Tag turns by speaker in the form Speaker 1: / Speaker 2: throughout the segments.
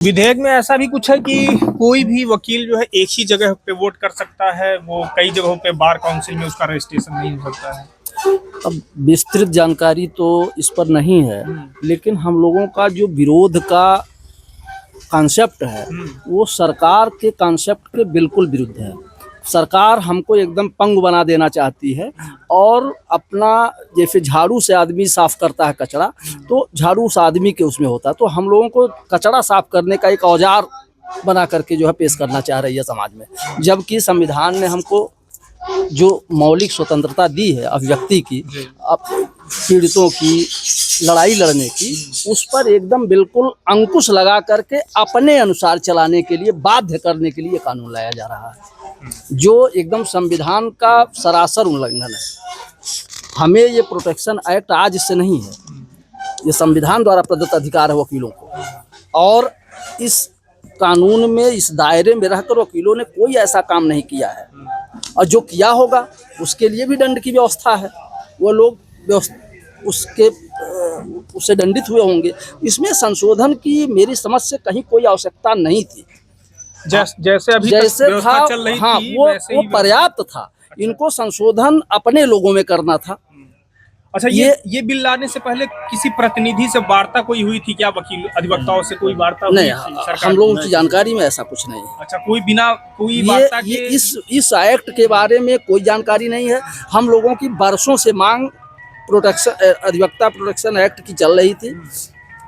Speaker 1: विधेयक में ऐसा भी कुछ है कि कोई भी वकील जो है एक ही जगह पे वोट कर सकता है, वो कई जगहों पे बार काउंसिल में उसका रजिस्ट्रेशन नहीं हो सकता है।
Speaker 2: अब विस्तृत जानकारी तो इस पर नहीं है, लेकिन हम लोगों का जो विरोध का कॉन्सेप्ट है वो सरकार के कॉन्सेप्ट के बिल्कुल विरुद्ध है। सरकार हमको एकदम पंगु बना देना चाहती है और अपना जैसे झाड़ू से आदमी साफ करता है कचरा, तो झाड़ू उस आदमी के उसमें होता है, तो हम लोगों को कचरा साफ करने का एक औजार बना करके जो है पेश करना चाह रही है समाज में। जबकि संविधान ने हमको जो मौलिक स्वतंत्रता दी है अभिव्यक्ति की, पीड़ितों की लड़ाई लड़ने की, उस पर एकदम बिल्कुल अंकुश लगा करके अपने अनुसार चलाने के लिए, बाध्य करने के लिए कानून लाया जा रहा है, जो एकदम संविधान का सरासर उल्लंघन है। हमें ये प्रोटेक्शन एक्ट आज से नहीं है, ये संविधान द्वारा प्रदत्त अधिकार है वकीलों को, और इस कानून में, इस दायरे में रहकर वकीलों ने कोई ऐसा काम नहीं किया है, और जो किया होगा उसके लिए भी दंड की व्यवस्था है। वो लोग उससे दंडित हुए होंगे। इसमें संशोधन की मेरी समझ से कहीं कोई आवश्यकता नहीं थी।
Speaker 1: जैसे अभी
Speaker 2: जैसे
Speaker 1: व्यवस्था
Speaker 2: था,
Speaker 1: चल रही
Speaker 2: हाँ,
Speaker 1: थी,
Speaker 2: वो पर्याप्त था।
Speaker 1: अच्छा।
Speaker 2: इनको संशोधन अपने लोगों में करना था।
Speaker 1: अच्छा, ये बिल लाने से पहले किसी प्रतिनिधि से वार्ता कोई हुई थी क्या? वकील अधिवक्ताओं से कोई वार्ता हुई
Speaker 2: नहीं,
Speaker 1: थी?
Speaker 2: हम लोगों की जानकारी में ऐसा कुछ नहीं है।
Speaker 1: अच्छा, कोई वार्ता
Speaker 2: ये इस एक्ट के बारे में कोई जानकारी नहीं है। हम लोगों की बरसों से मांग अधिवक्ता प्रोटेक्शन एक्ट की चल रही थी,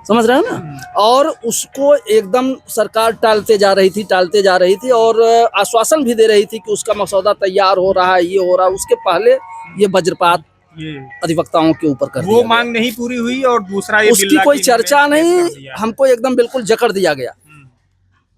Speaker 2: समझ रहे हैं ना, और उसको एकदम सरकार टालते जा रही थी और आश्वासन भी दे रही थी कि उसका मसौदा तैयार हो रहा है, ये हो रहा है। उसके पहले ये वज्रपात अधिवक्ताओं के ऊपर कर दिया,
Speaker 1: वो मांग नहीं पूरी हुई और दूसरा
Speaker 2: उसकी कोई चर्चा नहीं, हमको एकदम बिल्कुल जकड़ दिया गया।